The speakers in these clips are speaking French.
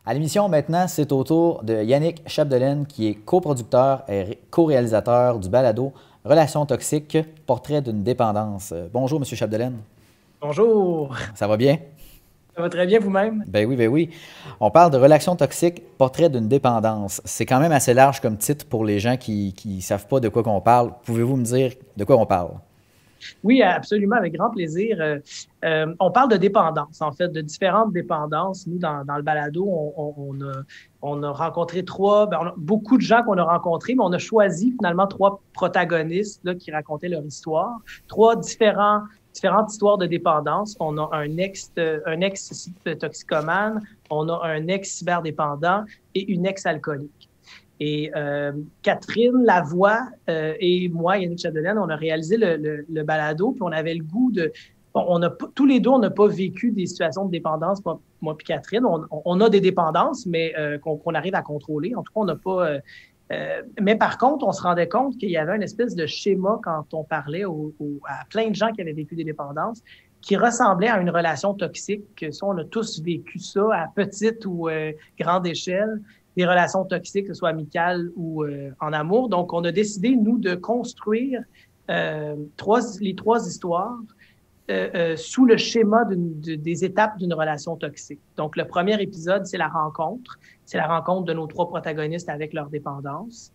À l'émission maintenant, c'est au tour de Yannick Chapdelaine qui est coproducteur et co-réalisateur du balado Relations toxiques, portrait d'une dépendance. Bonjour, Monsieur Chapdelaine. Bonjour, Ça va bien? ça va très bien vous-même? Ben oui, ben oui. On parle de relations toxiques, portrait d'une dépendance. C'est quand même assez large comme titre pour les gens qui ne savent pas de quoi qu'on parle. Pouvez-vous me dire de quoi on parle? Oui, absolument, avec grand plaisir. On parle de dépendance, en fait, de différentes dépendances. Nous, dans le balado, on a rencontré beaucoup de gens qu'on a rencontrés, mais on a choisi finalement trois protagonistes là, qui racontaient leur histoire, différentes histoires de dépendance. On a un ex-toxicomane, on a un ex-cyberdépendant et une ex-alcoolique. Et Catherine Lavoie et moi, Yannick Chapdelaine, on a réalisé le balado, puis on avait le goût de... tous les deux, on n'a pas vécu des situations de dépendance, moi puis Catherine. On a des dépendances, mais qu'on arrive à contrôler. En tout cas, on n'a pas... mais par contre, on se rendait compte qu'il y avait une espèce de schéma quand on parlait à plein de gens qui avaient vécu des dépendances qui ressemblait à une relation toxique. Ça, on a tous vécu ça à petite ou grande échelle, des relations toxiques, que ce soit amicales ou en amour. Donc, on a décidé, nous, de construire les trois histoires sous le schéma des étapes d'une relation toxique. Donc, le premier épisode, c'est la rencontre. C'est la rencontre de nos trois protagonistes avec leur dépendance.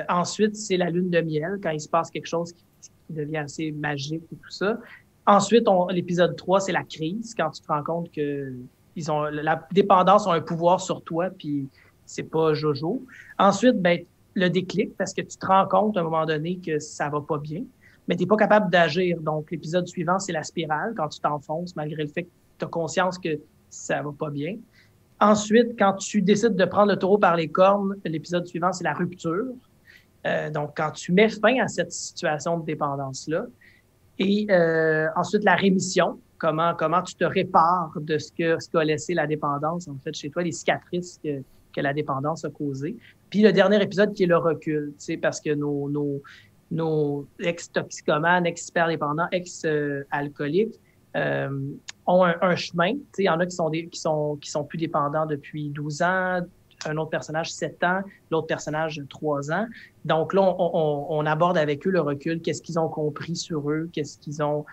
Ensuite, c'est la lune de miel, quand il se passe quelque chose qui devient assez magique et tout ça. Ensuite, l'épisode 3, c'est la crise, quand tu te rends compte que la dépendance a un pouvoir sur toi, puis c'est pas jojo. Ensuite, ben, le déclic, parce que tu te rends compte à un moment donné que ça va pas bien, mais tu n'es pas capable d'agir. Donc, l'épisode suivant, c'est la spirale, quand tu t'enfonces, malgré le fait que tu as conscience que ça va pas bien. Ensuite, quand tu décides de prendre le taureau par les cornes, l'épisode suivant, c'est la rupture. Donc, quand tu mets fin à cette situation de dépendance-là. Et ensuite, la rémission, comment tu te répares de ce qu'a laissé la dépendance, en fait, chez toi, les cicatrices que la dépendance a causées. Puis le dernier épisode qui est le recul, tu sais, parce que nos ex-toxicomanes, ex-cyberdépendants, ex-alcooliques ont un chemin. Tu sais, il y en a qui sont plus dépendants depuis 12 ans, un autre personnage 7 ans, l'autre personnage 3 ans. Donc là, on aborde avec eux le recul, qu'est-ce qu'ils ont compris sur eux, qu'est-ce qu'ils ont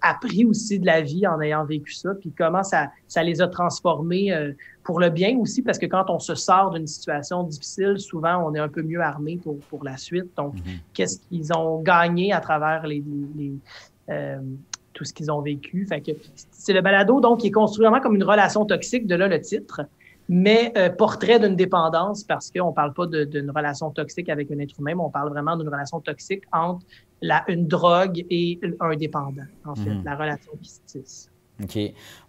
appris aussi de la vie en ayant vécu ça, puis comment ça les a transformés pour le bien aussi, parce que quand on se sort d'une situation difficile, souvent, on est un peu mieux armé pour la suite. Donc, qu'est-ce qu'ils ont gagné à travers tout ce qu'ils ont vécu. Fait que c'est le balado, donc, qui est construit vraiment comme une relation toxique, de là le titre, mais portrait d'une dépendance, parce qu'on ne parle pas d'une relation toxique avec un être humain, mais on parle vraiment d'une relation toxique entre une drogue et un dépendant, en fait, la relation qui se tisse. OK.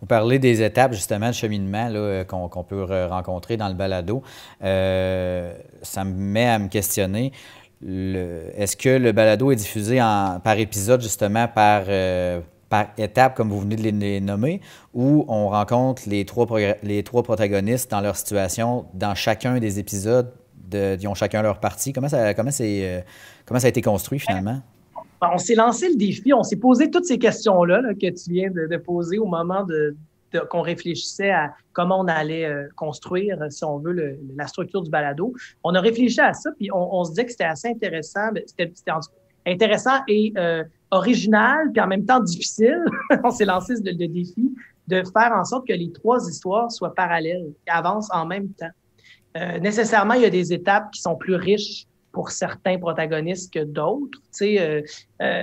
Vous parlez des étapes, justement, de cheminement qu'on peut rencontrer dans le balado. Ça me met à me questionner. Est-ce que le balado est diffusé par épisode, justement, par étape, comme vous venez de les nommer, ou on rencontre les trois protagonistes dans leur situation dans chacun des épisodes, ils ont chacun leur partie? Comment ça a été construit, finalement? On s'est lancé le défi, on s'est posé toutes ces questions-là que tu viens de poser au moment qu'on réfléchissait à comment on allait construire, si on veut, la structure du balado. On a réfléchi à ça, puis on se disait que c'était assez intéressant. C'était intéressant et original, puis en même temps difficile. On s'est lancé le défi de faire en sorte que les trois histoires soient parallèles, avancent en même temps. Nécessairement, il y a des étapes qui sont plus riches pour certains protagonistes que d'autres,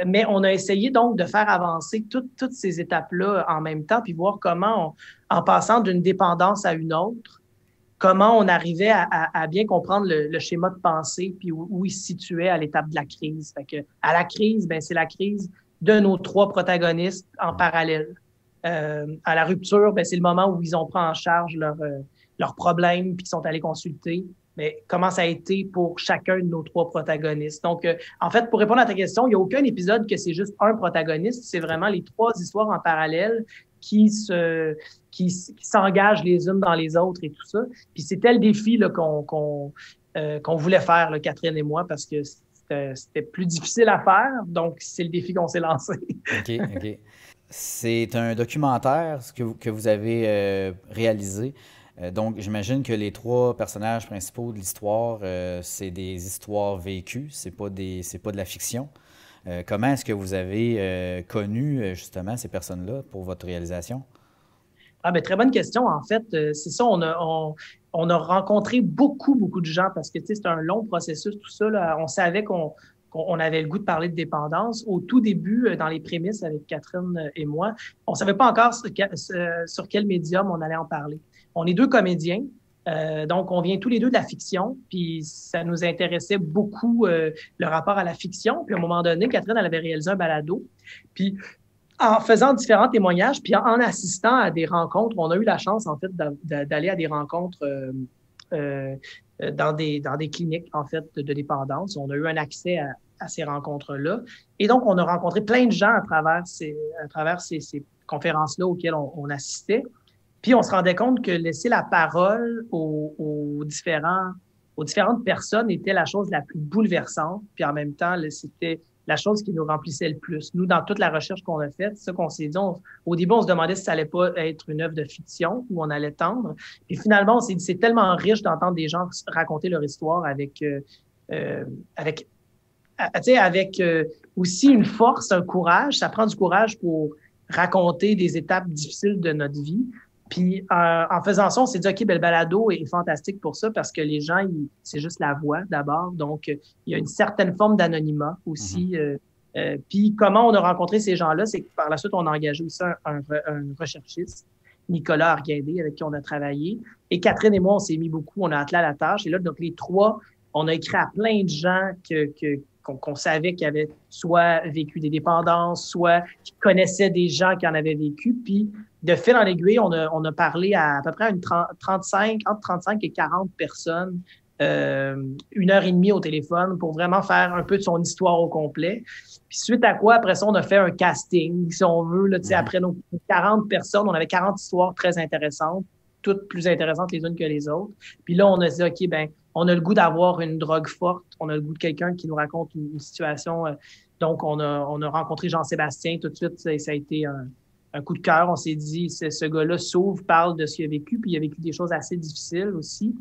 mais on a essayé donc de faire avancer toutes ces étapes-là en même temps, puis voir comment, en passant d'une dépendance à une autre, comment on arrivait à bien comprendre le schéma de pensée, puis où il se situait à l'étape de la crise. Fait que, à la crise, ben, c'est la crise de nos trois protagonistes en parallèle. À la rupture, ben, c'est le moment où ils ont pris en charge leurs problèmes, puis qu'ils sont allés consulter. Mais comment ça a été pour chacun de nos trois protagonistes. Donc, en fait, pour répondre à ta question, il n'y a aucun épisode que c'est juste un protagoniste. C'est vraiment les trois histoires en parallèle qui s'engagent les unes dans les autres et tout ça. Puis c'était le défi là, qu'on voulait faire, là, Catherine et moi, parce que c'était plus difficile à faire. Donc, c'est le défi qu'on s'est lancé. OK, OK. C'est un documentaire que vous avez réalisé. Donc, j'imagine que les trois personnages principaux de l'histoire, c'est des histoires vécues, c'est pas de la fiction. Comment est-ce que vous avez connu justement ces personnes-là pour votre réalisation? Ah, ben, très bonne question. En fait, c'est ça, on a rencontré beaucoup, beaucoup de gens parce que, tu sais, c'est un long processus, tout ça, là. On savait qu'on avait le goût de parler de dépendance. Au tout début, dans les prémices avec Catherine et moi, on savait pas encore sur quel médium on allait en parler. On est deux comédiens, donc on vient tous les deux de la fiction, puis ça nous intéressait beaucoup le rapport à la fiction. Puis à un moment donné, Catherine, elle avait réalisé un balado. Puis en faisant différents témoignages, puis en assistant à des rencontres, on a eu la chance, en fait, d'aller à des rencontres euh, dans des cliniques, en fait, de dépendance. On a eu un accès à ces rencontres-là. Et donc, on a rencontré plein de gens à travers ces conférences-là auxquelles on assistait. Puis, on se rendait compte que laisser la parole aux différentes personnes était la chose la plus bouleversante. Puis, en même temps, c'était la chose qui nous remplissait le plus. Nous, dans toute la recherche qu'on a faite, c'est ça qu'on s'est dit. Au début, on se demandait si ça allait pas être une œuvre de fiction où on allait tendre. Et finalement, on s'est dit, c'est tellement riche d'entendre des gens raconter leur histoire avec aussi une force, un courage. Ça prend du courage pour raconter des étapes difficiles de notre vie. Puis en faisant ça, on s'est dit, OK, ben, le balado est fantastique pour ça parce que les gens, c'est juste la voix d'abord. Donc, il y a une certaine forme d'anonymat aussi. Puis comment on a rencontré ces gens-là, c'est que par la suite, on a engagé aussi un recherchiste, Nicolas Arguindé, avec qui on a travaillé. Et Catherine et moi, on s'est mis beaucoup, on a attelé à la tâche. Et là, donc les trois, on a écrit à plein de gens qu'on savait qui avaient soit vécu des dépendances, soit qui connaissaient des gens qui en avaient vécu. Puis, de fil en aiguille, on a parlé à peu près entre 35 et 40 personnes, 1 heure et demie au téléphone pour vraiment faire un peu de son histoire au complet. Puis suite à quoi, après ça, on a fait un casting, si on veut. Là, après nos 40 personnes, on avait 40 histoires très intéressantes, toutes plus intéressantes les unes que les autres. Puis là, on a dit, OK, ben, on a le goût d'avoir une drogue forte, on a le goût de quelqu'un qui nous raconte une situation. Donc, on a rencontré Jean-Sébastien tout de suite, ça a été un coup de cœur. On s'est dit, ce gars-là s'ouvre, parle de ce qu'il a vécu, puis il a vécu des choses assez difficiles aussi.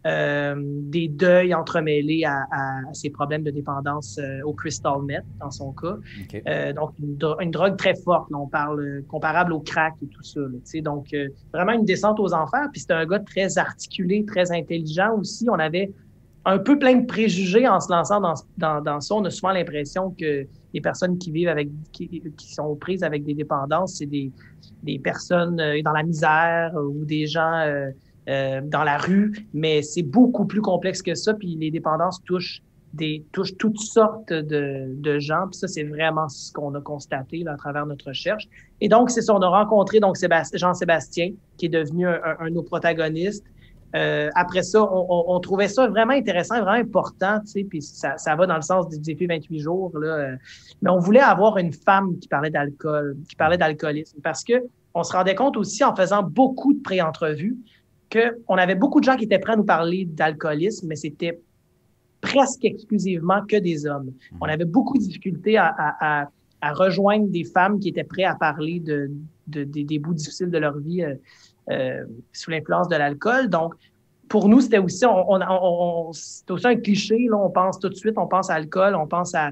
Des deuils entremêlés à ses problèmes de dépendance au crystal meth, dans son cas. Okay. Donc, une drogue très forte. Là, on parle comparable au crack et tout ça. Là, donc, vraiment une descente aux enfers. Puis c'était un gars très articulé, très intelligent aussi. On avait un peu plein de préjugés en se lançant dans ça. On a souvent l'impression que les personnes qui vivent qui sont prises avec des dépendances, c'est des personnes dans la misère ou des gens dans la rue, mais c'est beaucoup plus complexe que ça. Puis les dépendances touchent toutes sortes de gens. Puis ça, c'est vraiment ce qu'on a constaté là, à travers notre recherche. Et donc, c'est ça, on a rencontré donc Jean-Sébastien, qui est devenu un de nos protagonistes. Après ça, on trouvait ça vraiment intéressant, vraiment important, tu sais, puis ça va dans le sens du défi 28 jours, là. Mais on voulait avoir une femme qui parlait d'alcool, qui parlait d'alcoolisme, parce que on se rendait compte aussi en faisant beaucoup de pré-entrevues qu'on avait beaucoup de gens qui étaient prêts à nous parler d'alcoolisme, mais c'était presque exclusivement que des hommes. On avait beaucoup de difficultés à rejoindre des femmes qui étaient prêtes à parler des bouts difficiles de leur vie sous l'influence de l'alcool. Donc, pour nous, c'était aussi, c'était aussi un cliché. Là, on pense tout de suite, on pense à l'alcool, on pense à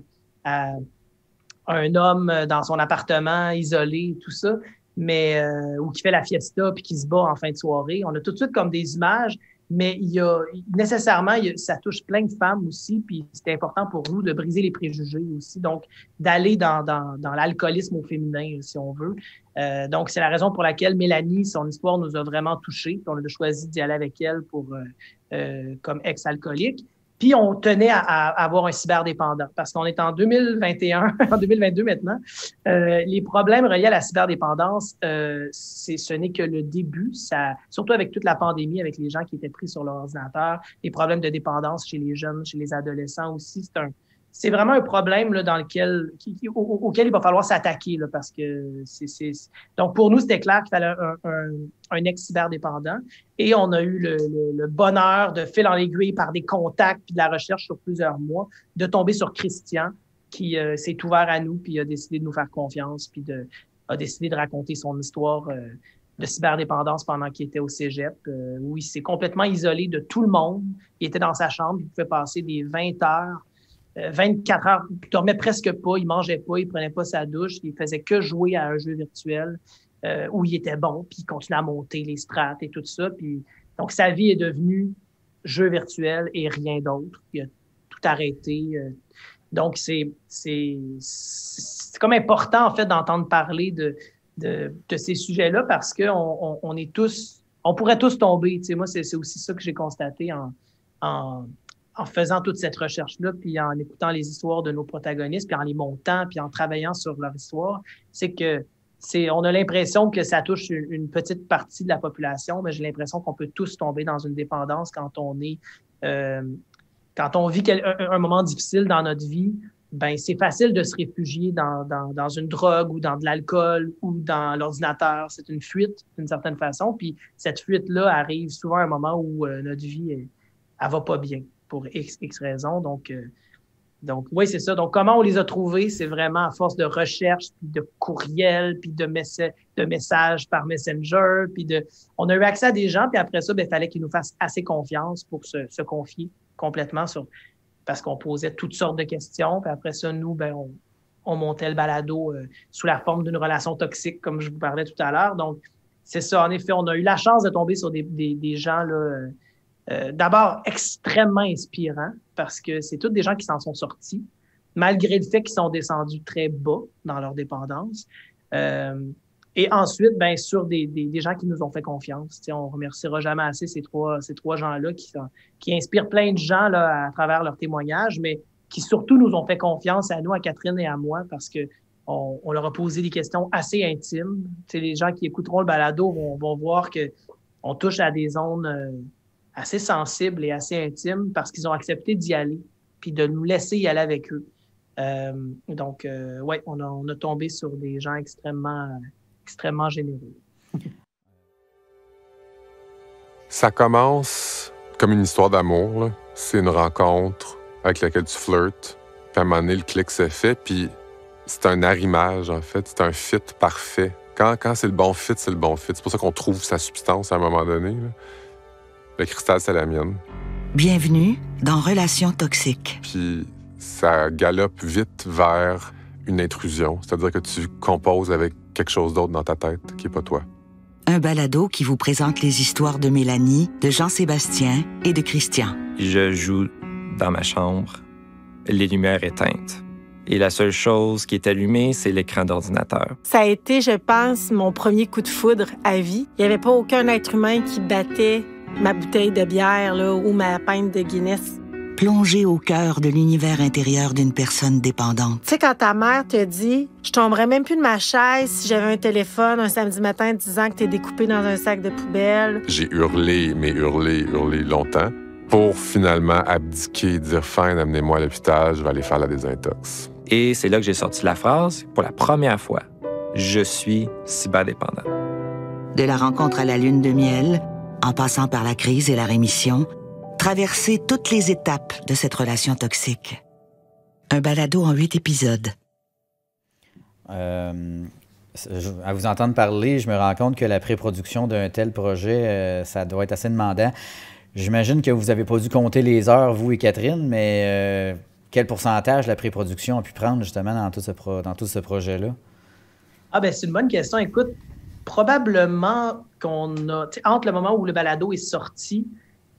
un homme dans son appartement isolé, tout ça, mais ou qui fait la fiesta puis qui se bat en fin de soirée. On a tout de suite comme des images, mais ça touche plein de femmes aussi, puis c'était important pour nous de briser les préjugés aussi, donc d'aller dans l'alcoolisme au féminin, si on veut. Donc, c'est la raison pour laquelle Mélanie, son histoire nous a vraiment touchés. On a choisi d'y aller avec elle comme ex-alcoolique. Puis, on tenait à avoir un cyberdépendant parce qu'on est en 2021, en 2022 maintenant. Les problèmes reliés à la cyberdépendance, ce n'est que le début. Surtout avec toute la pandémie, avec les gens qui étaient pris sur leur ordinateur, les problèmes de dépendance chez les jeunes, chez les adolescents aussi, c'est vraiment un problème là, auquel il va falloir s'attaquer là, parce que donc pour nous c'était clair qu'il fallait un ex-cyberdépendant et on a eu le bonheur de fil en aiguille par des contacts puis de la recherche sur plusieurs mois de tomber sur Christian qui s'est ouvert à nous puis a décidé de nous faire confiance puis a décidé de raconter son histoire de cyberdépendance pendant qu'il était au cégep, où il s'est complètement isolé de tout le monde. Il était dans sa chambre, il pouvait passer des 20 heures, 24 heures, il dormait presque pas, il mangeait pas, il prenait pas sa douche, il faisait que jouer à un jeu virtuel où il était bon, puis il continuait à monter les strates et tout ça. Puis, donc, sa vie est devenue jeu virtuel et rien d'autre. Il a tout arrêté. Donc, c'est comme important, en fait, d'entendre parler de ces sujets-là parce qu'on est tous, on pourrait tous tomber. Tu sais, moi, c'est aussi ça que j'ai constaté en faisant toute cette recherche-là, puis en écoutant les histoires de nos protagonistes, puis en les montant, puis en travaillant sur leur histoire, c'est que on a l'impression que ça touche une petite partie de la population, mais j'ai l'impression qu'on peut tous tomber dans une dépendance quand on est quand on vit un moment difficile dans notre vie. Ben c'est facile de se réfugier dans une drogue ou dans de l'alcool ou dans l'ordinateur. C'est une fuite d'une certaine façon. Puis cette fuite-là arrive souvent à un moment où notre vie, elle va pas bien pour X raisons. Donc oui, c'est ça. Donc, comment on les a trouvés? C'est vraiment à force de recherche, puis de courriels, puis de messages par Messenger, on a eu accès à des gens, puis après ça, il fallait qu'ils nous fassent assez confiance pour se confier complètement parce qu'on posait toutes sortes de questions. Puis après ça, nous, on montait le balado sous la forme d'une relation toxique, comme je vous parlais tout à l'heure. Donc, c'est ça. En effet, on a eu la chance de tomber sur des gens, là, d'abord extrêmement inspirants, parce que c'est tous des gens qui s'en sont sortis, malgré le fait qu'ils sont descendus très bas dans leur dépendance. Et ensuite, sur des gens qui nous ont fait confiance. T'sais, on remerciera jamais assez ces trois gens-là qui inspirent plein de gens là, à travers leurs témoignages, mais qui surtout nous ont fait confiance à nous, à Catherine et à moi, parce que on leur a posé des questions assez intimes. T'sais, les gens qui écouteront le balado vont voir que on touche à des zones assez sensibles et assez intimes parce qu'ils ont accepté d'y aller puis de nous laisser y aller avec eux. Donc, on a tombé sur des gens extrêmement généreux. Ça commence comme une histoire d'amour, là. C'est une rencontre avec laquelle tu flirtes, puis à un moment donné, le clic se fait, puis c'est un arrimage, en fait. C'est un fit parfait. Quand c'est le bon fit, c'est le bon fit. C'est pour ça qu'on trouve sa substance à un moment donné, là. Le cristal, c'est la mienne. Bienvenue dans Relations toxiques. Puis ça galope vite vers une intrusion, c'est-à-dire que tu composes avec quelque chose d'autre dans ta tête qui n'est pas toi. Un balado qui vous présente les histoires de Mélanie, de Jean-Sébastien et de Christian. Je joue dans ma chambre, les lumières éteintes. Et la seule chose qui est allumée, c'est l'écran d'ordinateur. Ça a été, je pense, mon premier coup de foudre à vie. Il n'y avait pas aucun être humain qui battait ma bouteille de bière là, ou ma pinte de Guinness. Plongé au cœur de l'univers intérieur d'une personne dépendante. Tu sais, quand ta mère te dit « Je tomberais même plus de ma chaise si j'avais un téléphone un samedi matin disant que t'es découpé dans un sac de poubelle. » J'ai hurlé longtemps pour finalement abdiquer et dire « Fine, amenez-moi à l'hôpital, je vais aller faire la désintox. » Et c'est là que j'ai sorti la phrase, pour la première fois, « Je suis cyberdépendant. » De la rencontre à la lune de miel, en passant par la crise et la rémission, traverser toutes les étapes de cette relation toxique. Un balado en 8 épisodes. À vous entendre parler, je me rends compte que la pré-production d'un tel projet, ça doit être assez demandant. J'imagine que vous n'avez pas dû compter les heures, vous et Catherine, mais quel pourcentage la pré-production a pu prendre justement dans tout ce projet-là? C'est une bonne question. Écoute, probablement qu'on a, entre le moment où le balado est sorti,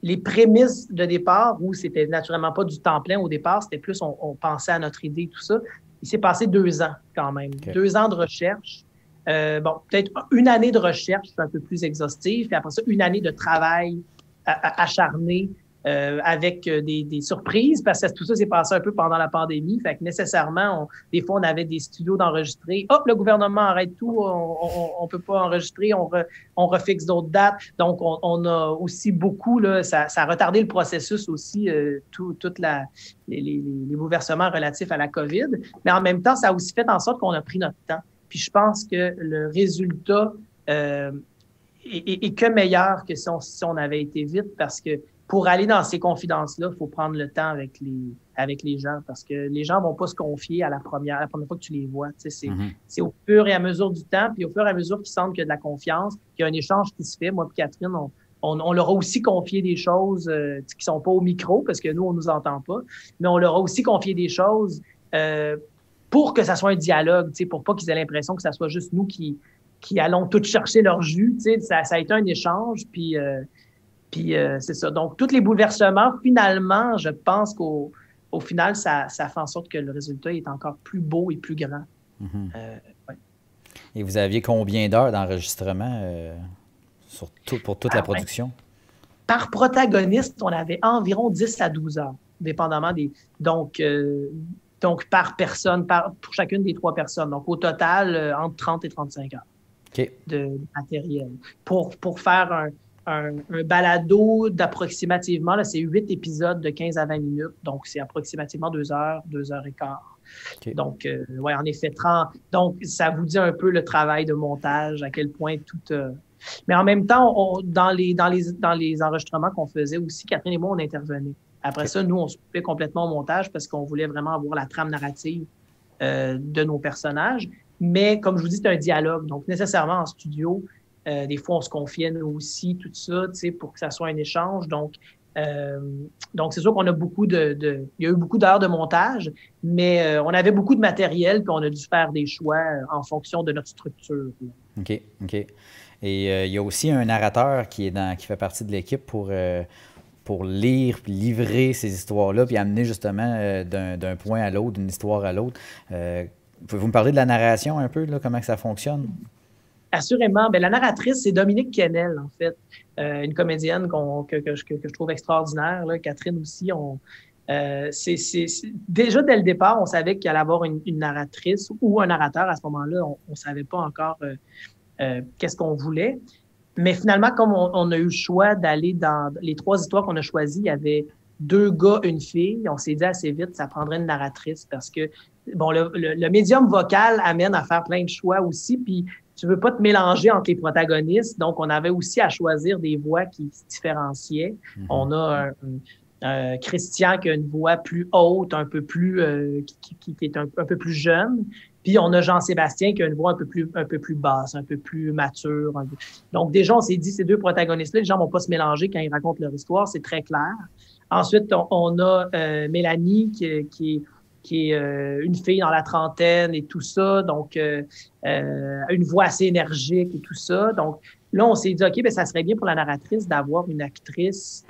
les prémices de départ, où c'était naturellement pas du temps plein au départ, c'était plus on pensait à notre idée, tout ça. Il s'est passé 2 ans quand même. Okay. 2 ans de recherche. Peut-être une année de recherche un peu plus exhaustive, puis après ça, une année de travail acharné avec des surprises, parce que tout ça s'est passé un peu pendant la pandémie. Fait que nécessairement, des fois, on avait des studios d'enregistrer. Hop, le gouvernement arrête tout, on peut pas enregistrer, on refixe d'autres dates. Donc, on a aussi beaucoup, là, ça a retardé le processus aussi, les bouleversements relatifs à la COVID. Mais en même temps, ça a aussi fait en sorte qu'on a pris notre temps. Puis je pense que le résultat est que meilleur que si on avait été vite, parce que pour aller dans ces confidences-là, il faut prendre le temps avec les gens parce que les gens vont pas se confier à la première fois que tu les vois. Tu sais, c'est au fur et à mesure du temps, puis au fur et à mesure qu'ils sentent qu'il y a de la confiance, qu'il y a un échange qui se fait. Moi et Catherine, on leur a aussi confié des choses qui sont pas au micro parce que nous, on nous entend pas, mais on leur a aussi confié des choses pour que ça soit un dialogue, tu sais, pour pas qu'ils aient l'impression que ça soit juste nous qui allons tous chercher leur jus. Tu sais, ça a été un échange, puis c'est ça. Donc, tous les bouleversements, finalement, je pense qu'au final, ça fait en sorte que le résultat est encore plus beau et plus grand. Ouais. Et vous aviez combien d'heures d'enregistrement pour toute la production? Par protagoniste, on avait environ 10 à 12 heures, dépendamment des... Donc par personne, pour chacune des 3 personnes. Donc, au total, entre 30 et 35 heures de matériel. Pour faire un balado d'approximativement, là, c'est 8 épisodes de 15 à 20 minutes. Donc, c'est approximativement 2 heures, 2 heures et quart. Donc, ouais, en effet, 30. Donc, ça vous dit un peu le travail de montage, à quel point tout... Mais en même temps, dans les enregistrements qu'on faisait aussi, Catherine et moi, on intervenait. Après ça, nous, on se coupait complètement au montage parce qu'on voulait vraiment avoir la trame narrative de nos personnages. Mais comme je vous dis, c'est un dialogue. Donc, nécessairement, en studio, des fois, on se confiait nous aussi, tout ça, tu sais, pour que ça soit un échange. Donc c'est sûr qu'on a il y a eu beaucoup d'heures de montage, mais on avait beaucoup de matériel, puis on a dû faire des choix en fonction de notre structure. OK. Et il y a aussi un narrateur qui fait partie de l'équipe pour lire puis livrer ces histoires-là, puis amener justement d'un point à l'autre, d'une histoire à l'autre. Pouvez-vous me parler de la narration un peu, là, comment que ça fonctionne? Assurément. Bien, la narratrice, c'est Dominique Kennel, en fait, une comédienne que je trouve extraordinaire. Là. Catherine aussi. Déjà, dès le départ, on savait qu'il allait avoir une narratrice ou un narrateur. À ce moment-là, on ne savait pas encore qu'est-ce qu'on voulait. Mais finalement, comme on a eu le choix d'aller dans les 3 histoires qu'on a choisies, il y avait 2 gars, une fille. On s'est dit assez vite, ça prendrait une narratrice parce que, bon, le médium vocal amène à faire plein de choix aussi, puis tu veux pas te mélanger entre les protagonistes. Donc, on avait aussi à choisir des voix qui se différenciaient. On a Christian qui a une voix plus haute, un peu plus qui est un peu plus jeune. Puis on a Jean-Sébastien qui a une voix un peu plus basse, un peu plus mature. Donc déjà, on s'est dit, ces 2 protagonistes-là, les gens vont pas se mélanger quand ils racontent leur histoire, c'est très clair. Ensuite, on a Mélanie qui est une fille dans la trentaine et tout ça, donc une voix assez énergique et tout ça. Donc là, on s'est dit, OK, ben ça serait bien pour la narratrice d'avoir une actrice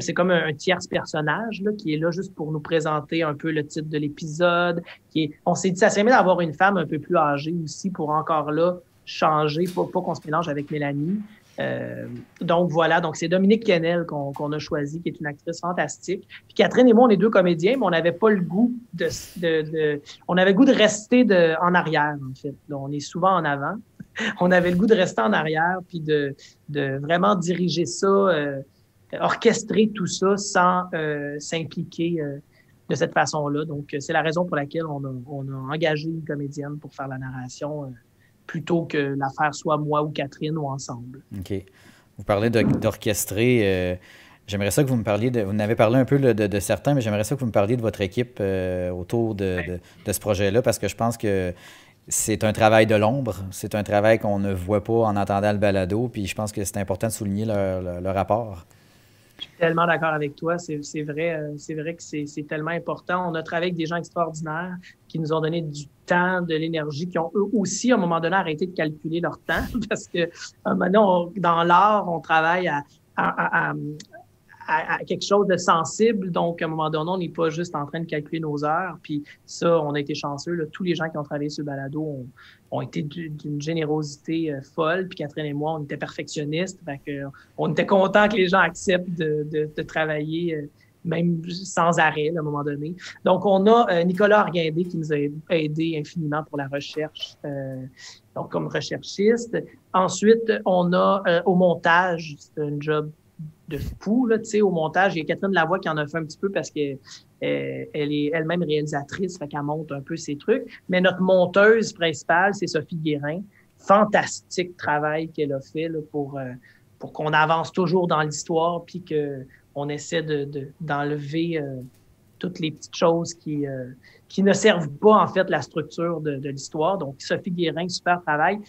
c'est comme un tierce personnage là, qui est là juste pour nous présenter un peu le titre de l'épisode. On s'est dit, ça serait bien d'avoir une femme un peu plus âgée aussi pour encore là changer, pas qu'on se mélange avec Mélanie. Donc voilà, donc c'est Dominique Kennel qu'on a choisi, qui est une actrice fantastique. Puis Catherine et moi, on est 2 comédiens, mais on n'avait pas le goût on avait le goût de rester en arrière, en fait. Là, on est souvent en avant. On avait le goût de rester en arrière, puis de vraiment diriger ça, orchestrer tout ça sans s'impliquer de cette façon-là. Donc, c'est la raison pour laquelle on a engagé une comédienne pour faire la narration plutôt que la faire soit moi ou Catherine ou ensemble. OK. Vous parlez d'orchestrer. J'aimerais ça que vous me parliez vous en avez parlé un peu de certains, mais j'aimerais ça que vous me parliez de votre équipe autour de ce projet-là, parce que je pense que c'est un travail de l'ombre. C'est un travail qu'on ne voit pas en entendant le balado, puis je pense que c'est important de souligner leur rapport. Je suis tellement d'accord avec toi. C'est vrai que c'est tellement important. On a travaillé avec des gens extraordinaires qui nous ont donné du temps, de l'énergie, qui ont eux aussi, à un moment donné, arrêté de calculer leur temps parce que maintenant, dans l'art, on travaille à quelque chose de sensible. Donc, à un moment donné, on n'est pas juste en train de calculer nos heures. Puis ça, on a été chanceux. Là. Tous les gens qui ont travaillé sur le balado ont été d'une générosité folle. Puis Catherine et moi, on était perfectionnistes. Fait que, on était contents que les gens acceptent de travailler même sans arrêt, là, à un moment donné. Donc, on a Nicolas Arguindé qui nous a aidé infiniment pour la recherche, donc comme recherchiste. Ensuite, on a au montage, c'est un job de fou, là, tu sais, au montage. Il y a Catherine Lavoie qui en a fait un petit peu parce qu'elle est elle-même réalisatrice, fait qu'elle monte un peu ses trucs. Mais notre monteuse principale, c'est Sophie Guérin. Fantastique travail qu'elle a fait là, pour qu'on avance toujours dans l'histoire, puis qu'on essaie d'enlever toutes les petites choses qui ne servent pas, en fait, la structure de l'histoire. Donc, Sophie Guérin, super travail.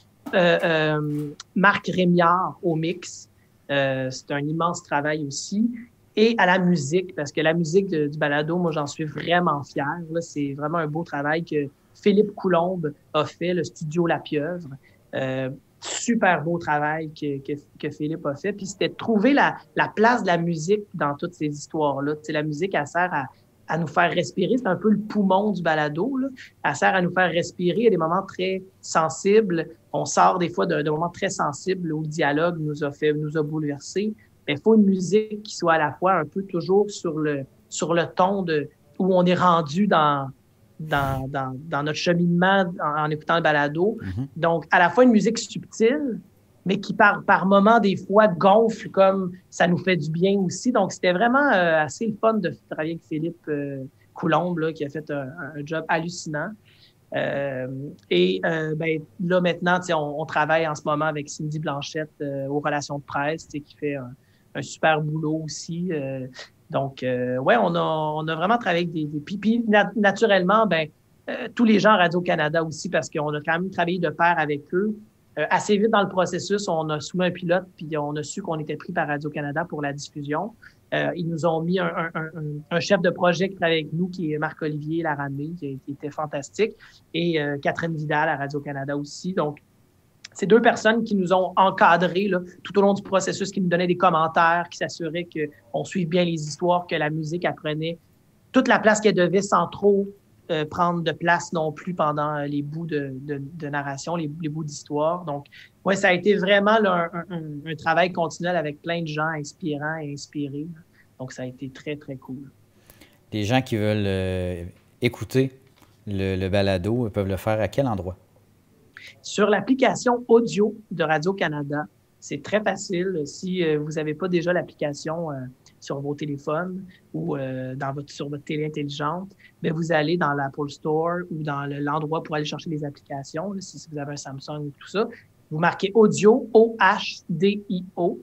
Marc Rémiard au mix. C'est un immense travail aussi. Et à la musique, parce que la musique du balado, moi, j'en suis vraiment fière. Là, c'est vraiment un beau travail que Philippe Coulombe a fait, le studio La Pieuvre. Super beau travail que Philippe a fait. Puis c'était de trouver la place de la musique dans toutes ces histoires-là. Tu sais, la musique, elle sert à nous faire respirer. C'est un peu le poumon du balado, là. Elle sert à nous faire respirer. Il y a des moments très sensibles. On sort des fois de moments très sensibles où le dialogue nous a bouleversés. Mais il faut une musique qui soit à la fois un peu toujours sur le ton où on est rendu dans notre cheminement en écoutant le balado. Mm-hmm. Donc, à la fois une musique subtile, mais qui par moments, des fois, gonfle comme ça nous fait du bien aussi. Donc, c'était vraiment assez le fun de travailler avec Philippe Coulombe, là, qui a fait un job hallucinant. Là, maintenant, on travaille en ce moment avec Cindy Blanchette aux relations de presse, qui fait un super boulot aussi. Donc, on a vraiment travaillé avec des puis naturellement, tous les gens à Radio-Canada aussi, parce qu'on a quand même travaillé de pair avec eux. Assez vite dans le processus, on a soumis un pilote, puis on a su qu'on était pris par Radio-Canada pour la diffusion. Ils nous ont mis un chef de projet qui travaille avec nous, qui est Marc-Olivier Laramé, qui était fantastique, et Catherine Vidal à Radio-Canada aussi. Donc, c'est deux personnes qui nous ont encadrés là, tout au long du processus, qui nous donnaient des commentaires, qui s'assuraient qu'on suive bien les histoires, que la musique apprenait toute la place qu'elle devait sans trop prendre de place non plus pendant les bouts de narration, les bouts d'histoire. Donc, ouais, ça a été vraiment là, un travail continuel avec plein de gens inspirants et inspirés. Donc, ça a été très, très cool. Les gens qui veulent écouter le balado peuvent le faire à quel endroit? Sur l'application audio de Radio-Canada. C'est très facile. Si vous n'avez pas déjà l'application sur vos téléphones ou sur votre télé intelligente, bien, vous allez dans l'Apple Store ou dans l'endroit pour aller chercher les applications, là, si vous avez un Samsung ou tout ça. Vous marquez audio, O-H-D-I-O,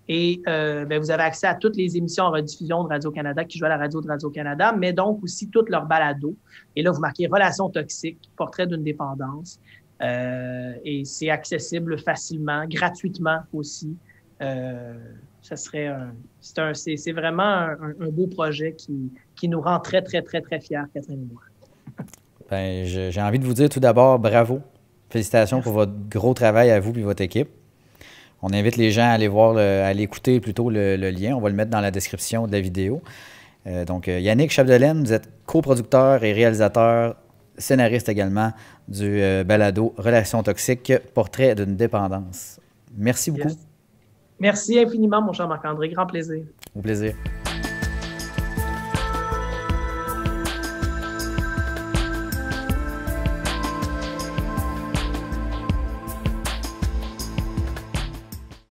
et vous avez accès à toutes les émissions en rediffusion de Radio-Canada qui jouent à la radio de Radio-Canada, mais donc aussi toutes leurs balados. Et là, vous marquez Relations toxiques, Portrait d'une dépendance. Et c'est accessible facilement, gratuitement aussi. C'est vraiment un beau projet qui nous rend très, très, très, très fiers, Catherine et moi. J'ai envie de vous dire tout d'abord bravo. Félicitations pour votre gros travail à vous et votre équipe. On invite les gens à aller voir, à aller écouter plutôt le lien. On va le mettre dans la description de la vidéo. Donc, Yannick Chapdelaine, vous êtes coproducteur et réalisateur, scénariste également du balado Relations toxiques, Portrait d'une dépendance. Merci beaucoup. Yes. Merci infiniment, mon cher Marc-André. Grand plaisir. Au plaisir.